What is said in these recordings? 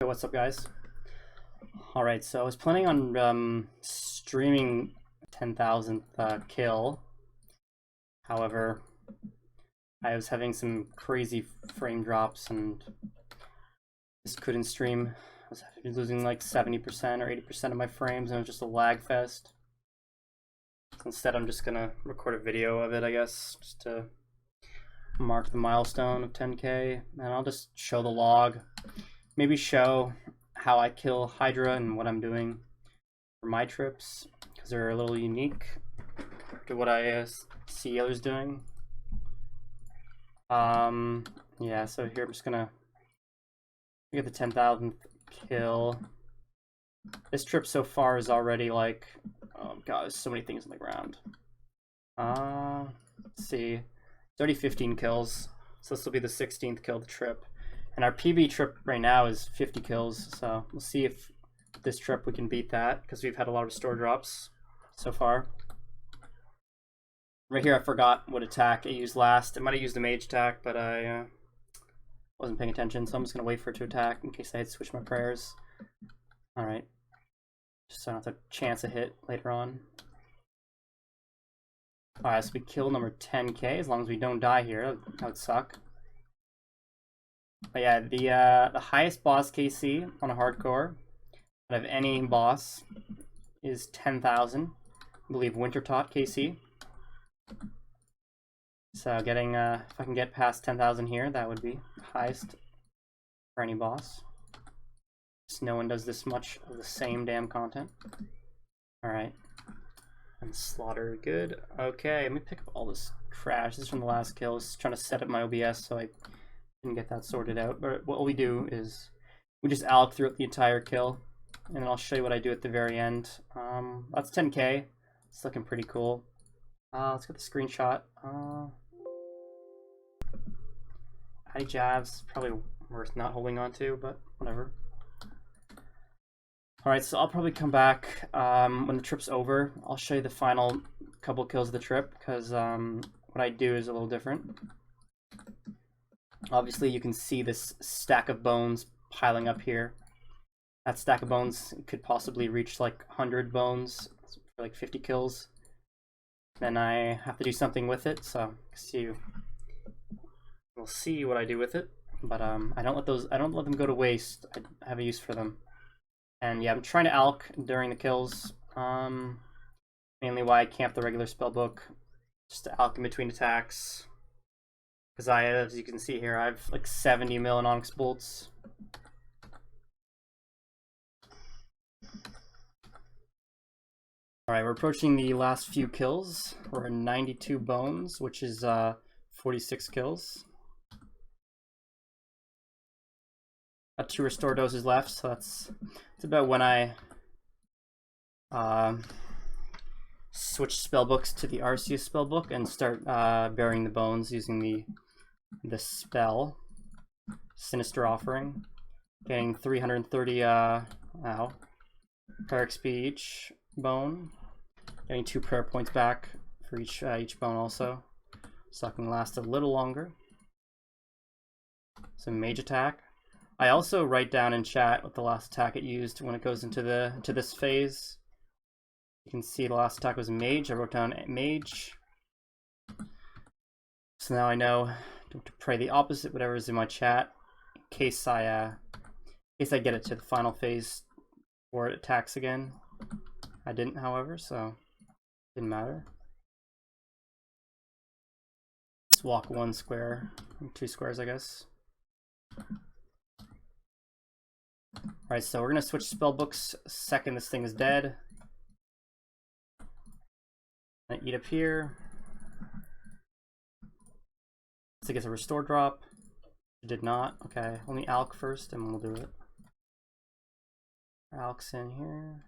Hey, what's up, guys? Alright, so I was planning on streaming 10,000th kill. However, I was having some crazy frame drops and just couldn't stream. I was losing like 70% or 80% of my frames, and it was just a lag fest. So instead, I'm just gonna record a video of it, I guess, just to mark the milestone of 10k, and I'll just show the log. Maybe show how I kill Hydra and what I'm doing for my trips, because they're a little unique to what I see others doing. Yeah, so here I'm just gonna get the 10,000th kill. This trip so far is already like, oh god, there's so many things on the ground. Let's see, it's already 15 kills, so this will be the 16th kill of the trip. And our PB trip right now is 50 kills, so we'll see if this trip we can beat that, because we've had a lot of restore drops so far. Right here I forgot what attack I used last. I might have used a mage attack, but I wasn't paying attention, so I'm just going to wait for it to attack in case I had to switch my prayers. Alright. Just so I don't have to chance a hit later on. Alright, so we kill number 10k, as long as we don't die here. That would suck. But yeah, the highest boss KC on a hardcore out of any boss is 10,000. I believe Winter Tot KC. So getting, if I can get past 10,000 here, that would be the highest for any boss. Just no one does this much of the same damn content. Alright. And slaughter, good. Okay, let me pick up all this trash. This is from the last kill. Just trying to set up my OBS so I can get that sorted out. But what we do is we just alch throughout the entire kill, and then I'll show you what I do at the very end. That's 10k. It's looking pretty cool. Let's get the screenshot. Addy jabs, probably worth not holding on to, but whatever. Alright, so I'll probably come back when the trip's over. I'll show you the final couple kills of the trip, because what I do is a little different. Obviously, you can see this stack of bones piling up here. That stack of bones could possibly reach like 100 bones for like 50 kills. Then I have to do something with it, so we'll see what I do with it. But I don't let them go to waste. I have a use for them. And yeah, I'm trying to alch during the kills. Mainly why I camp the regular spellbook, just to alch in between attacks. Because as you can see here, I have like 70 million onyx bolts. Alright, we're approaching the last few kills. We're at 92 bones, which is 46 kills. Got 2 restore doses left, so that's about when I switch spellbooks to the Arceus spellbook and start burying the bones using the spell Sinister Offering. Getting 330 prayer XP each bone. Getting 2 prayer points back for each bone also. So I can last a little longer. Some mage attack. I also write down in chat what the last attack it used when it goes into this phase. You can see the last attack was mage. I wrote down mage. So now I know to pray the opposite, whatever is in my chat, in case I get it to the final phase or it attacks again. I didn't, however, so didn't matter. Let's walk 1 square, 2 squares, I guess. Alright, so we're gonna switch spellbooks second this thing is dead. I eat up here. So it gets a restore drop. It did not. Okay, let me alch first and we'll do it. Alch's in here.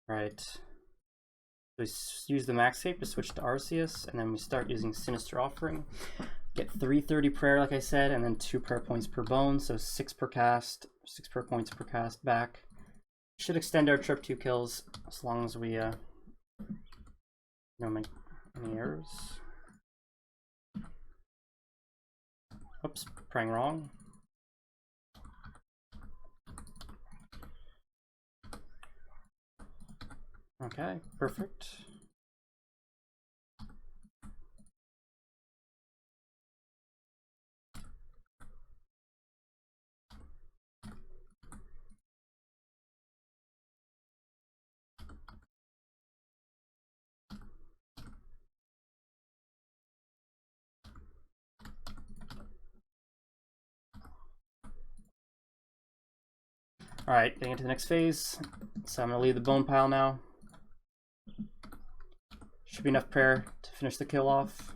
Right. So we use the max cape to switch to Arceus, and then we start using Sinister Offering. Get 330 prayer, like I said, and then 2 prayer points per bone, so 6 per cast, 6 prayer points per cast back. Should extend our trip 2 kills as long as we don't make any errors. Oops, praying wrong. Okay, perfect. All right, getting into the next phase. So I'm gonna leave the bone pile now. Should be enough prayer to finish the kill off.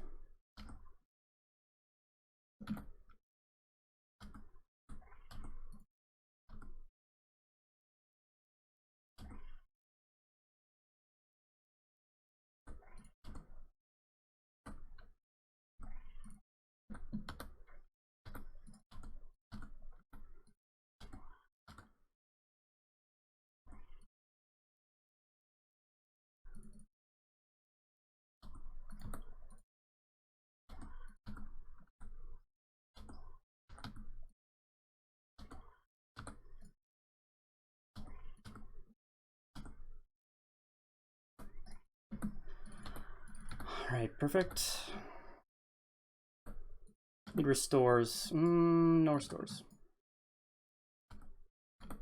All right, perfect. Need restores. No restores. All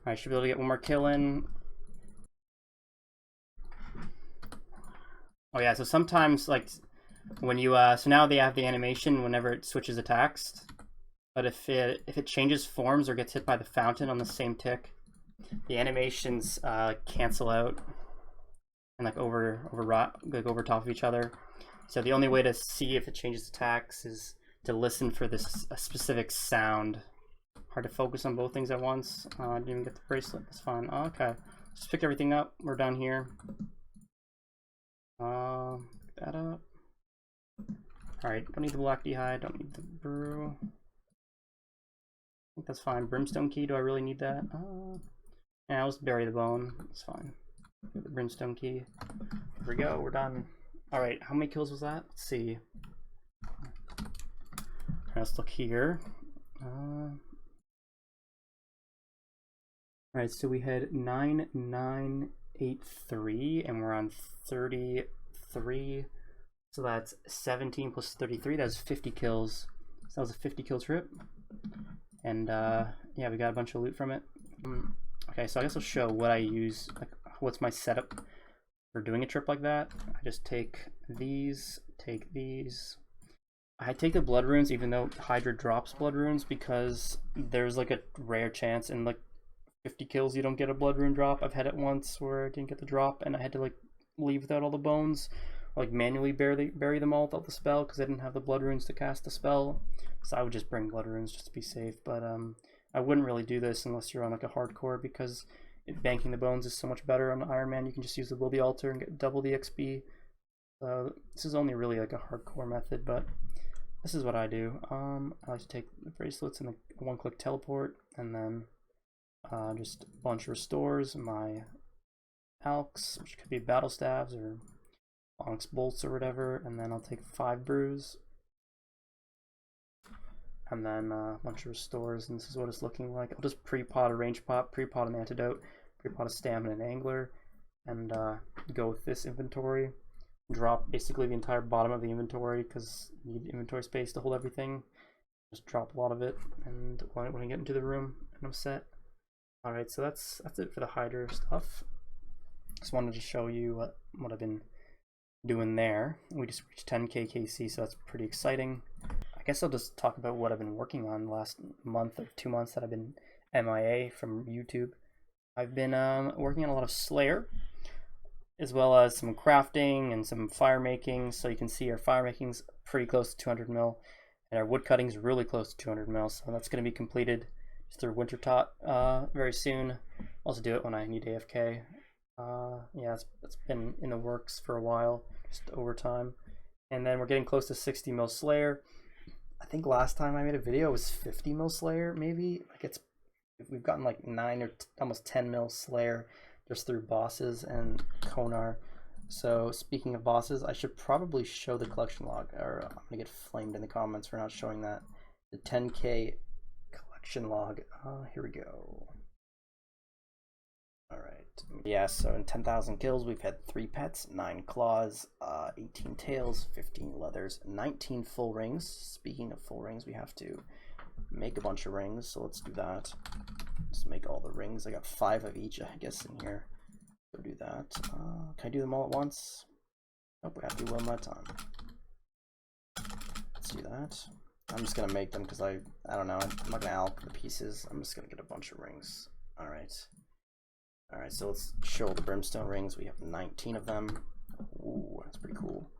right, should be able to get one more kill in. Oh yeah, so sometimes like when you so now they have the animation whenever it switches attacks, but if it changes forms or gets hit by the fountain on the same tick, the animations cancel out and like over top of each other. So the only way to see if it changes attacks is to listen for this specific sound. Hard to focus on both things at once. Didn't even get the bracelet. That's fine. Oh, okay, just picked everything up. We're done here. Pick that up. All right, don't need the black d'hide. Don't need the brew. I think that's fine. Brimstone key. Do I really need that? Yeah, let's bury the bone. It's fine. Get the brimstone key. Here we go. We're done. All right, how many kills was that? Let's see. Let's look here. All right, so we had 9983, and we're on 33. So that's 17 plus 33. That was 50 kills. So that was a 50 kill trip. And yeah, we got a bunch of loot from it. Okay, so I guess I'll show what I use. Like, what's my setup for doing a trip like that? I just take these, take these. I take the blood runes, even though Hydra drops blood runes, because there's like a rare chance in like 50 kills you don't get a blood rune drop. I've had it once where I didn't get the drop and I had to like leave without all the bones, or, like manually bury them all without the spell because I didn't have the blood runes to cast the spell. So I would just bring blood runes just to be safe, but I wouldn't really do this unless you're on like a hardcore, because banking the bones is so much better on Ironman. You can just use the Will the Altar and get double the XP. So this is only really like a hardcore method, but this is what I do. I like to take the bracelets and the one-click teleport, and then just a bunch of restores, my alks, which could be battle staves or onyx bolts or whatever, and then I'll take 5 brews, and then a bunch of restores, and this is what it's looking like. I'll just pre-pot a range pot, pre-pot an antidote, pre-pot a stamina and angler, and go with this inventory. Drop basically the entire bottom of the inventory because you need inventory space to hold everything. Just drop a lot of it, and when I get into the room, and I'm set. Alright, so that's it for the Hydra stuff. Just wanted to show you what I've been doing there. We just reached 10k KC, so that's pretty exciting. I guess I'll just talk about what I've been working on the last month or 2 months that I've been MIA from YouTube. I've been working on a lot of Slayer, as well as some crafting and some fire making. So you can see our fire making's pretty close to 200 mil, and our wood cutting's really close to 200 mil. So that's going to be completed through Winter Tot very soon. I'll also do it when I need AFK. Yeah, it's been in the works for a while, just over time. And then we're getting close to 60 mil Slayer. I think last time I made a video was 50 mil Slayer, maybe. Like we've gotten like 9 or almost 10 mil Slayer just through bosses and Konar. So speaking of bosses, I should probably show the collection log, or I'm gonna get flamed in the comments for not showing that. The 10k collection log. Here we go. All right. Yeah, so in 10,000 kills, we've had 3 pets, 9 claws, 18 tails, 15 leathers, 19 full rings. Speaking of full rings, we have to make a bunch of rings, so let's do that. Let's make all the rings. I got 5 of each, I guess, in here. Go do that. Can I do them all at once? Nope, we have to do one at a time. Let's do that. I'm just gonna make them because I don't know. I'm not gonna alch the pieces. I'm just gonna get a bunch of rings. All right. All right. So let's show the brimstone rings. We have 19 of them. Ooh, that's pretty cool.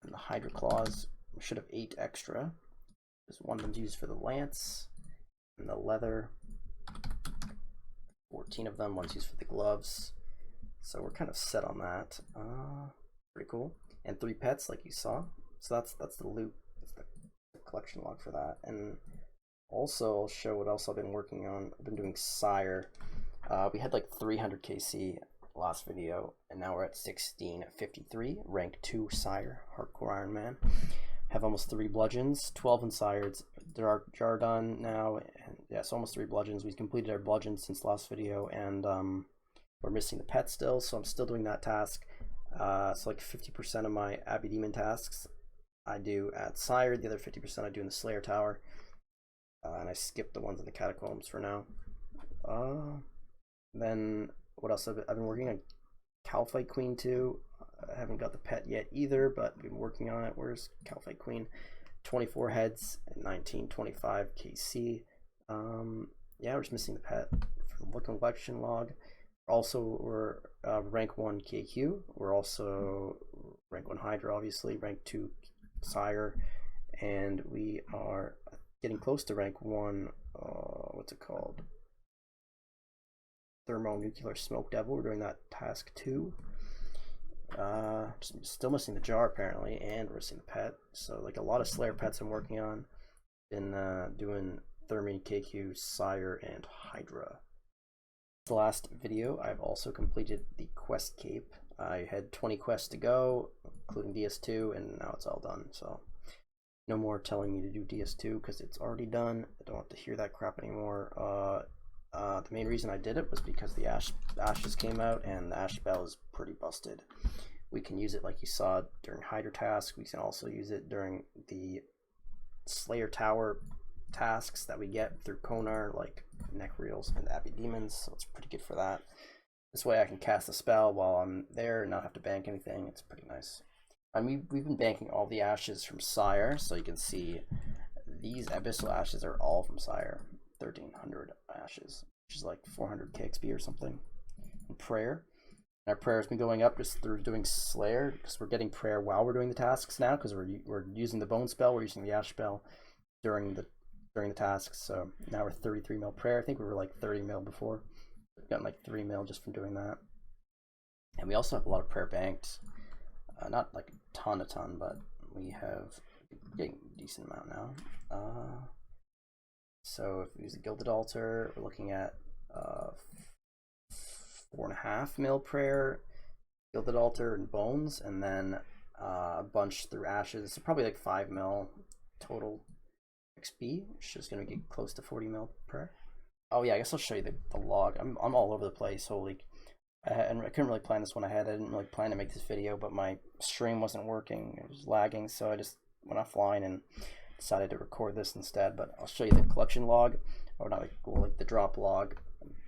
And the Hydra claws. We should have 8 extra. There's one of them's used for the lance and the leather. 14 of them. One's used for the gloves. So we're kind of set on that. Pretty cool. And 3 pets, like you saw. So that's the loot. That's the collection log for that. And also I'll show what else I've been working on. I've been doing sire. We had like 300 KC last video, and now we're at 1653, rank 2 sire, hardcore Iron Man. Have almost 3 bludgeons, 12 in sires. There are jar done now, and yeah, so almost 3 bludgeons. We completed our bludgeons since last video, and we're missing the pet still, so I'm still doing that task. So like 50% of my Abbey Demon tasks I do at Sire, the other 50% I do in the Slayer Tower, and I skip the ones in the Catacombs for now. Then what else? I've been working on Calphite Queen too. I haven't got the pet yet either, but I've been working on it. Where's Calphite Queen? 24 heads and 1925 KC. Yeah, we're just missing the pet for the collection log. Also, we're rank 1 KQ. We're also rank 1 Hydra, obviously, rank 2 Sire, and we are getting close to rank 1. What's it called? Thermonuclear Smoke Devil. We're doing that task 2. Still missing the jar apparently, and we're missing the pet. So like a lot of Slayer pets I'm working on. Been doing Thermi, KQ, Sire, and Hydra. The last video, I've also completed the quest cape. I had 20 quests to go, including DS2, and now it's all done. So no more telling me to do DS2 because it's already done. I don't have to hear that crap anymore. The main reason I did it was because the ashes came out, and the ash spell is pretty busted. We can use it like you saw during Hydra task. We can also use it during the Slayer Tower tasks that we get through Konar, like neck reels and Abbey Demons, so it's pretty good for that. This way I can cast a spell while I'm there and not have to bank anything. It's pretty nice. We've been banking all the ashes from Sire, so you can see these Abyssal ashes are all from Sire. 1300 ashes, which is like 400 KXP or something. And prayer. And our prayer has been going up just through doing Slayer, because we're getting prayer while we're doing the tasks now, because we're using the bone spell, we're using the ash spell during the tasks. So now we're 33 mil prayer. I think we were like 30 mil before. We've gotten like 3 mil just from doing that. And we also have a lot of prayer banked. Not like a ton, but we have getting a decent amount now. So if we use the Gilded Altar, we're looking at 4.5 mil prayer, Gilded Altar, and bones, and then a bunch through ashes. So probably like 5 mil total XP, which is going to get close to 40 mil prayer. Oh yeah, I guess I'll show you the log. I'm all over the place. Holy, I couldn't really plan this one ahead. I didn't really plan to make this video, but my stream wasn't working. It was lagging, so I just went offline and decided to record this instead. But I'll show you the collection log, or not like the drop log,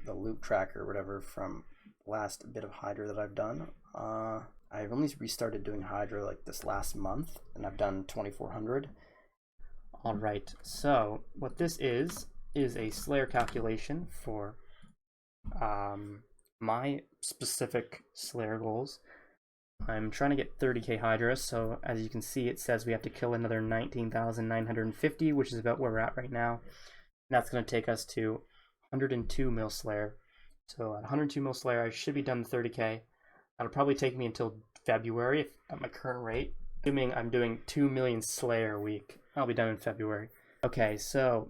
the loot tracker, whatever, from last bit of Hydra that I've done. I've only restarted doing Hydra like this last month, and I've done 2400. All right, so what this is a Slayer calculation for my specific Slayer goals. I'm trying to get 30k Hydra, so as you can see, it says we have to kill another 19,950, which is about where we're at right now. And that's going to take us to 102 mil Slayer. So at 102 mil Slayer, I should be done the 30k. That'll probably take me until February if, at my current rate. Assuming I'm doing 2 million Slayer a week, I'll be done in February. Okay, so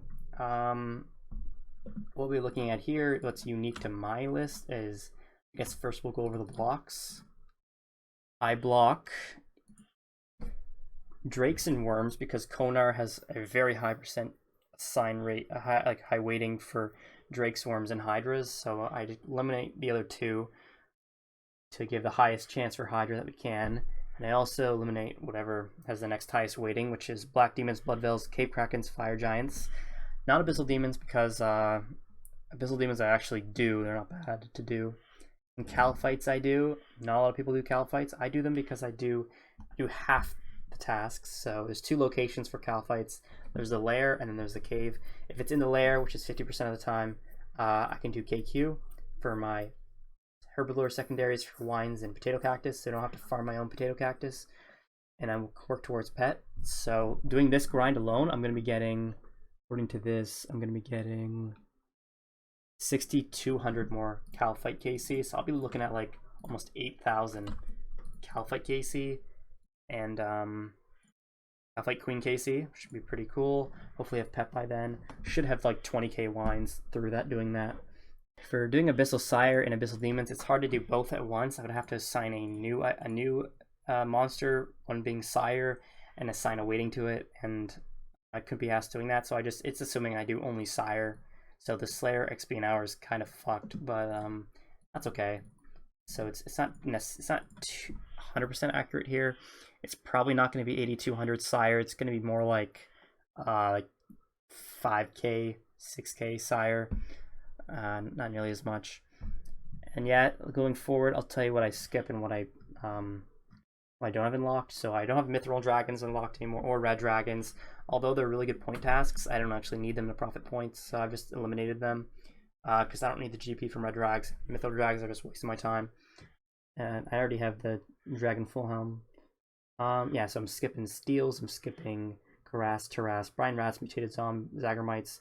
what we're looking at here, what's unique to my list is, I guess first we'll go over the blocks. I block Drakes and Worms because Konar has a very high percent sign rate, high weighting for Drake Swarms and Hydras, so I eliminate the other two to give the highest chance for Hydra that we can. And I also eliminate whatever has the next highest weighting, which is Black Demons, Blood Veils, Cave Krakens, Fire Giants. Not Abyssal Demons, because Abyssal Demons I actually do. They're not bad to do. And Caliphites I do. Not a lot of people do Caliphites. I do them because I do half the tasks. So there's 2 locations for Caliphites. There's the lair and then there's the cave. If it's in the lair, which is 50% of the time, I can do KQ for my Herblore secondaries for wines and potato cactus, so I don't have to farm my own potato cactus, and I work towards pet. So doing this grind alone, I'm going to be getting, according to this, I'm going to be getting 6,200 more Calphite KC, so I'll be looking at like almost 8,000 Calphite KC, and Calphite Queen KC, which should be pretty cool. Hopefully have pet by then. Should have like 20k wines through that, doing that. For doing Abyssal Sire and Abyssal Demons, it's hard to do both at once. I would have to assign a new monster, one being Sire, and assign a weighting to it, and I could be asked doing that, so it's assuming I do only Sire. So the Slayer XP an hour is kind of fucked, but that's okay. So it's not 100% accurate here. It's probably not going to be 8,200 Sire. It's going to be more like 5k, 6k Sire. Not nearly as much. And yet, going forward, I'll tell you what I skip and what I don't have unlocked. So I don't have Mithril Dragons unlocked anymore, or Red Dragons. Although they're really good point tasks, I don't actually need them to profit points, so I've just eliminated them. Because I don't need the GP from Red Drags. Mithril Drags are just wasting my time. And I already have the Dragon Full Helm. Yeah, so I'm skipping Steels, I'm skipping Karas, Taras, Brine Rats, Mutated Zagramites,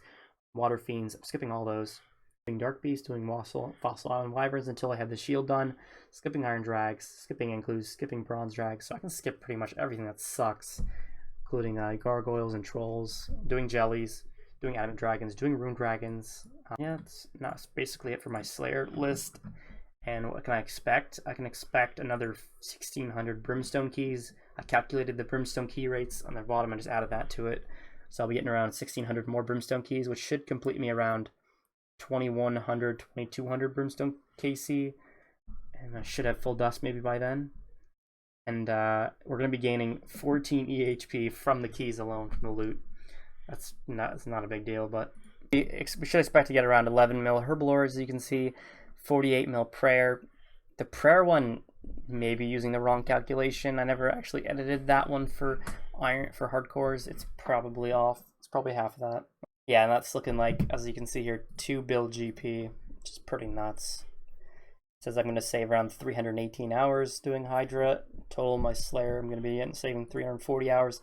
Water Fiends. I'm skipping all those. Doing Dark Beast, doing Fossil Island Wyverns until I have the shield done, skipping Iron Drags, skipping Includes, skipping Bronze Drags, so I can skip pretty much everything that sucks, including Gargoyles and Trolls, doing Jellies, doing Adamant Dragons, doing Rune Dragons. Yeah, that's basically it for my Slayer list. And what can I expect? I can expect another 1,600 Brimstone keys. I calculated the Brimstone key rates on the bottom and just added that to it. So I'll be getting around 1,600 more Brimstone keys, which should complete me around 2,100, 2,200 Brimstone KC, and I should have full dust maybe by then. And we're going to be gaining 14 EHP from the keys alone, from the loot. It's not a big deal, but we should expect to get around 11 mil Herblore, as you can see, 48 mil Prayer. The Prayer one may be using the wrong calculation. I never actually edited that one for hardcores. It's probably off. It's probably half of that. Yeah, and that's looking like, as you can see here, 2 build GP, which is pretty nuts. It says I'm going to save around 318 hours doing Hydra. Total my Slayer, I'm going to be saving 340 hours.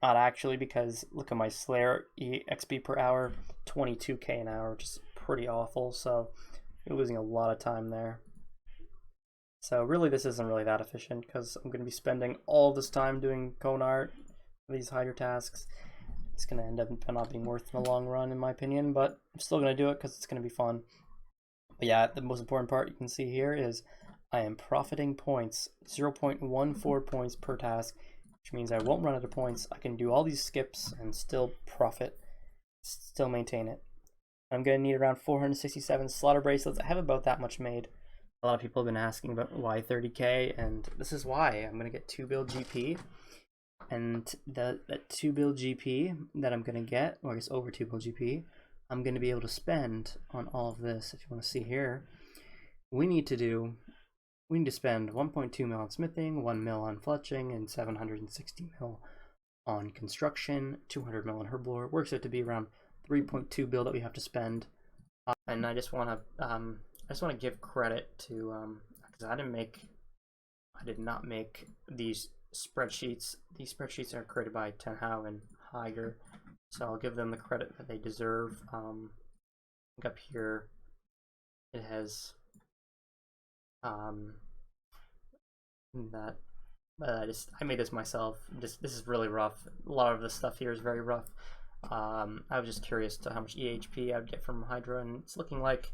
Not actually, because look at my Slayer XP per hour, 22k an hour, which is pretty awful. So you're losing a lot of time there. So really, this isn't really that efficient, because I'm going to be spending all this time doing Konar, these Hydra tasks. It's going to end up not being worth in the long run, in my opinion, but I'm still going to do it because it's going to be fun. But yeah, the most important part you can see here is I am profiting points, 0.14 points per task, which means I won't run out of points. I can do all these skips and still profit, still maintain it. I'm going to need around 467 slaughter bracelets. I have about that much made. A lot of people have been asking about why 30k, and this is why. I'm going to get 2 build GP. And that 2 build GP that I'm going to get, or I guess over 2 build GP, I'm going to be able to spend on all of this. If you want to see here, we need to spend 1.2 mil on smithing, 1 mil on fletching, and 760 mil on construction, 200 mil on herblore. Works out to be around 3.2 bill that we have to spend. And I just want to give credit to because I did not make these spreadsheets. These spreadsheets are created by Tenhao and Higer, so I'll give them the credit that they deserve. Up here it has that I made this myself. This is really rough. A lot of this stuff here is very rough. I was just curious to how much EHP I would get from Hydra, and it's looking like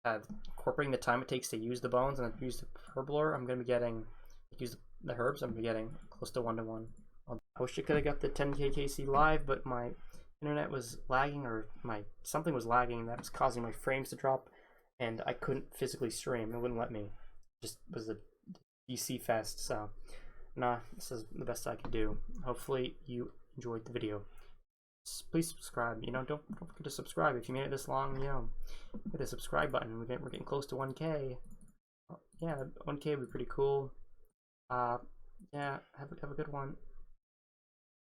incorporating the time it takes to use the bones and use the herblore, I'm going to be getting, use the herbs, I'm going to be getting close to 1-to-1. I wish I could have got the 10k KC live, but my internet was lagging, or something was lagging that was causing my frames to drop, and I couldn't physically stream. It wouldn't let me. Just was a DC fest. So nah, this is the best I could do. Hopefully you enjoyed the video. Please subscribe. You know, don't forget to subscribe if you made it this long. You know, hit the subscribe button. We're getting close to 1K. Yeah, 1K would be pretty cool. Yeah, have a good one.